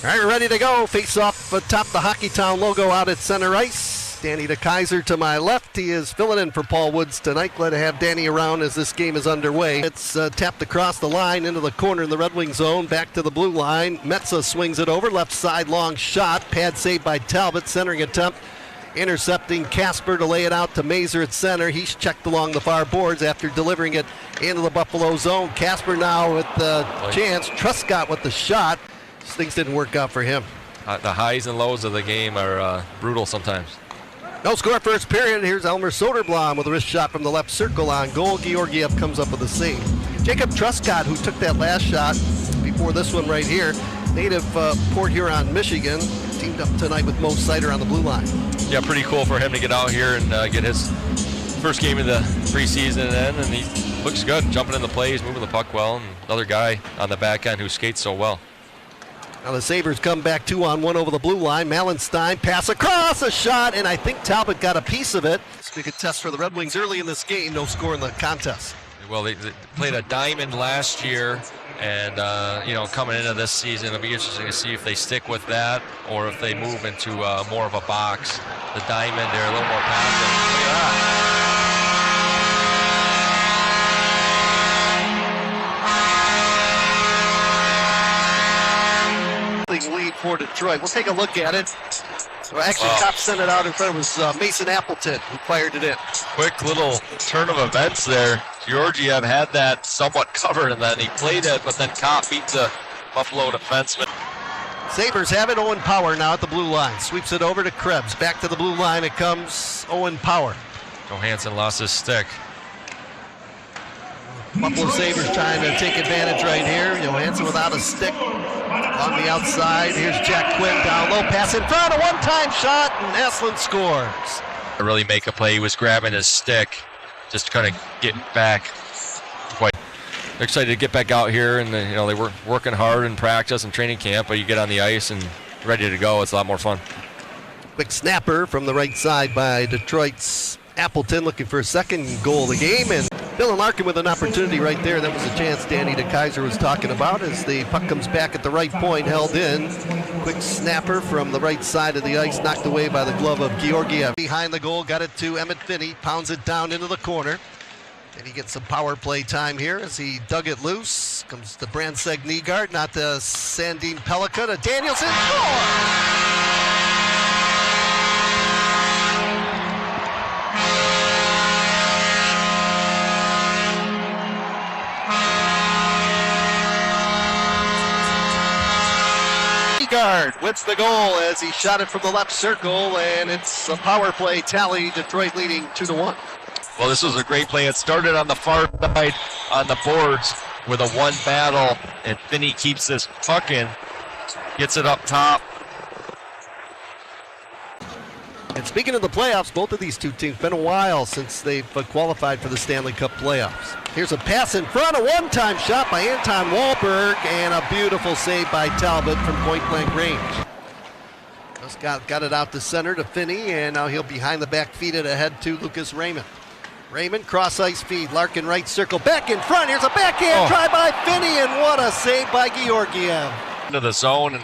All right, we're ready to go. Face off atop the Hockeytown logo out at center ice. Danny DeKeyser to my left. He is filling in for Paul Woods tonight. Glad to have Danny around as this game is underway. It's tapped across the line into the corner in the Red Wing zone. Back to the blue line. Metza swings it over. Left side long shot. Pad saved by Talbot. Centering attempt. Intercepting Casper to lay it out to Mazur at center. He's checked along the far boards after delivering it into the Buffalo zone. Casper now with the chance. Truscott with the shot. Things didn't work out for him. The highs and lows of the game are brutal sometimes. No score first period. Here's Elmer Soderblom with a wrist shot from the left circle on goal. Georgiev comes up with the save. Jacob Truscott, who took that last shot before this one right here, native Port Huron, Michigan, teamed up tonight with Mo Sider on the blue line. Yeah, pretty cool for him to get out here and get his first game of the preseason in, and he looks good, jumping in the plays, moving the puck well, and another guy on the back end who skates so well. Now the Sabres come back 2-on-1 over the blue line. Malenstein pass across, a shot, and I think Talbot got a piece of it. It's a good test for the Red Wings early in this game. No score in the contest. Well, they played a diamond last year, and coming into this season, it'll be interesting to see if they stick with that or if they move into more of a box. The diamond, they're a little more passive. Look at that. Lead for Detroit. We'll take a look at it. So actually, Cop sent it out in front. It was Mason Appleton who fired it in. Quick little turn of events there. Georgiev had that somewhat covered, and then he played it, but then Cop beat the Buffalo defenseman. Sabres have it. Owen Power now at the blue line. Sweeps it over to Krebs. Back to the blue line. It comes Owen Power. Johansson lost his stick. Buffalo Sabres trying to take advantage right here. Johansson without a stick on the outside. Here's Jack Quinn down low. Pass in front. A one-time shot, and Eslin scores. To really make a play, he was grabbing his stick, just kind of getting back. Quite excited to get back out here, and they were working hard in practice and training camp, but you get on the ice and ready to go. It's a lot more fun. Quick snapper from the right side by Detroit's Appleton, looking for a second goal of the game, and Dylan Larkin with an opportunity right there. That was a chance Danny DeKeyser was talking about as the puck comes back at the right point, held in. Quick snapper from the right side of the ice, knocked away by the glove of Georgiev. Behind the goal, got it to Emmett Finney, pounds it down into the corner. And he gets some power play time here as he dug it loose. Comes to Brandseg Nygaard, not to Sandin Pellikka, to Danielson. Score! Wins the goal as he shot it from the left circle, and it's a power play tally. Detroit leading 2-1. Well, this was a great play. It started on the far side on the boards with a one battle, and Finney keeps this puck in, gets it up top. And speaking of the playoffs, both of these two teams, been a while since they've qualified for the Stanley Cup playoffs. Here's a pass in front, a one-time shot by Anton Wahlberg, and a beautiful save by Talbot from point-blank range. Just got it out to center to Finney, and now he'll behind the back, feed it ahead to Lucas Raymond. Raymond, cross-ice feed, Larkin right circle, back in front, here's a backhand try by Finney, and what a save by Georgiev. Into the zone, and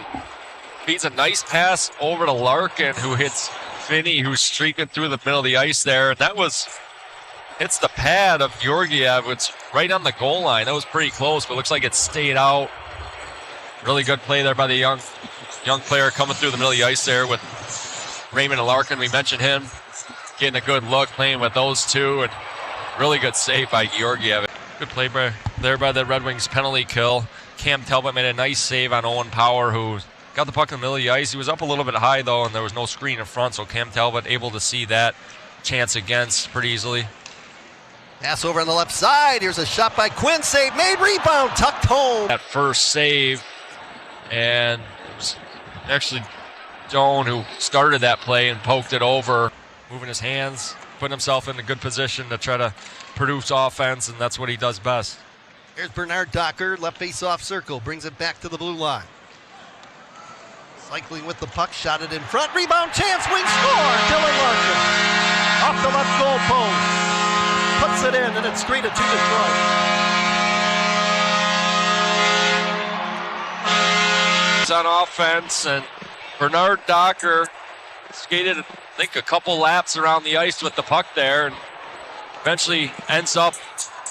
feeds a nice pass over to Larkin, who hits Finney, who's streaking through the middle of the ice there. And that hits the pad of Georgiev. It's right on the goal line. That was pretty close, but looks like it stayed out. Really good play there by the young player coming through the middle of the ice there with Raymond and Larkin. We mentioned him getting a good look, playing with those two, and really good save by Georgiev. Good play there by the Red Wings penalty kill. Cam Talbot made a nice save on Owen Power, who got the puck in the middle of the ice. He was up a little bit high, though, and there was no screen in front, so Cam Talbot able to see that chance against pretty easily. Pass over on the left side. Here's a shot by Quinn. Save made. Rebound tucked home. That first save, and it was actually Doan who started that play and poked it over, moving his hands, putting himself in a good position to try to produce offense, and that's what he does best. Here's Bernard Docker, left face-off circle, brings it back to the blue line. Cycling with the puck, shot it in front, rebound chance, wing score! Dylan Larkin off the left goal post, puts it in, and it's 3-2 Detroit. on offense, and Bernard Docker skated, I think, a couple laps around the ice with the puck there, and eventually ends up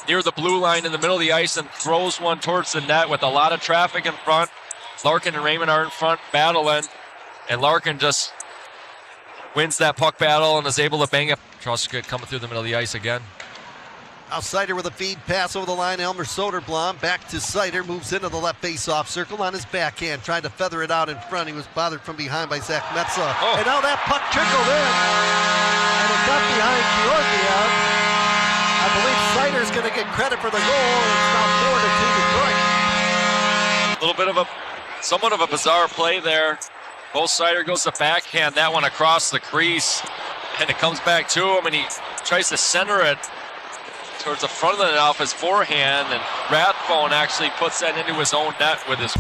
near the blue line in the middle of the ice and throws one towards the net with a lot of traffic in front. Larkin and Raymond are in front battling, and Larkin just wins that puck battle and is able to bang it. Truscott coming through the middle of the ice again. Now Sider with a feed pass over the line. Elmer Soderblom back to Sider. Moves into the left face-off circle on his backhand. Tried to feather it out in front. He was bothered from behind by Zach Metza. Oh. And now that puck trickled in. And it got behind Georgiev. I believe Sider's going to get credit for the goal. It's now 4-2 Detroit. A little bit of somewhat of a bizarre play there. Bo Sider goes to backhand that one across the crease. And it comes back to him, and he tries to center it towards the front of the net off his forehand, and Rathbone actually puts that into his own net with his...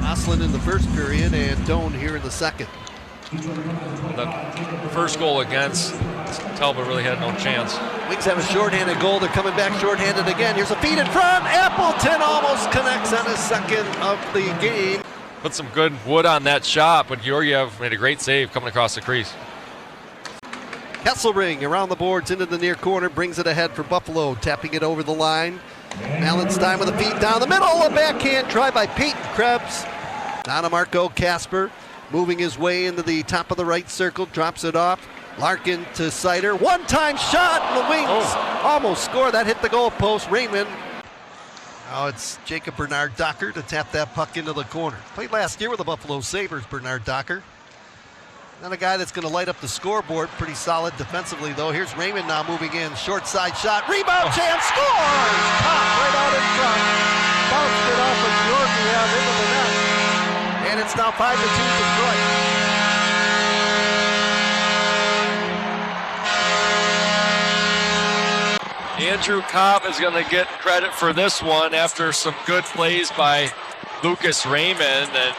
Oslin in the first period and Doan here in the second. The first goal against Talbot really had no chance. Wings have a shorthanded goal. They're coming back shorthanded again. Here's a feed in front. Appleton almost connects on his second of the game. Put some good wood on that shot, but Georgiev made a great save coming across the crease. Kesselring around the boards into the near corner, brings it ahead for Buffalo, tapping it over the line. Mallenstein with a feed down the middle, a backhand try by Peyton Krebs. Down to Marco Kasper, moving his way into the top of the right circle, drops it off. Larkin to Sider, one-time shot, and the Wings almost score. That hit the goalpost. Raymond. Now it's Jacob Bernard Docker to tap that puck into the corner. Played last year with the Buffalo Sabres, Bernard Docker. Not a guy that's going to light up the scoreboard. Pretty solid defensively, though. Here's Raymond now moving in. Short side shot. Rebound chance. Scores! Top right out in front. Bounced it off of Georgiev into the net. And it's now 5-2 Detroit. Andrew Cobb is going to get credit for this one after some good plays by Lucas Raymond. And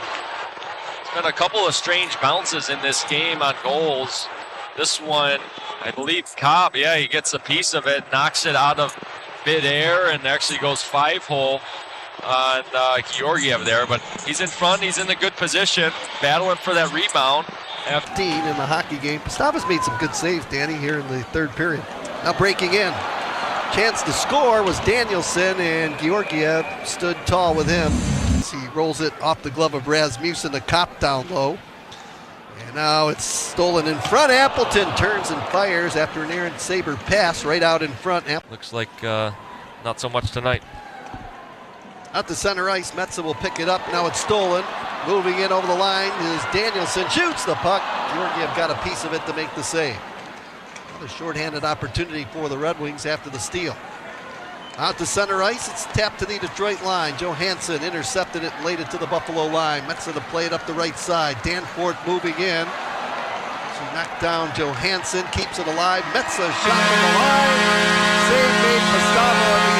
been a couple of strange bounces in this game on goals. This one, I believe Cobb, he gets a piece of it, knocks it out of midair, and actually goes 5-hole on Georgiev there. But he's in front, he's in a good position, battling for that rebound. 15 in the hockey game. Pastavas made some good saves, Danny, here in the third period. Now breaking in. Chance to score was Danielson, and Georgiev stood tall with him. He rolls it off the glove of Rasmussen, the cop down low. And now it's stolen in front. Appleton turns and fires after an Aaron Saber pass right out in front. Looks like not so much tonight. Out to center ice, Metza will pick it up. Now it's stolen. Moving in over the line is Danielson. Shoots the puck. Georgiev got a piece of it to make the save. Another shorthanded opportunity for the Red Wings after the steal. Out to center ice, it's tapped to the Detroit line. Johansson intercepted it and laid it to the Buffalo line. Metza to play it up the right side. Danforth moving in. She knocked down Johansson, keeps it alive. Metza shot from the line. Save made Pastavo.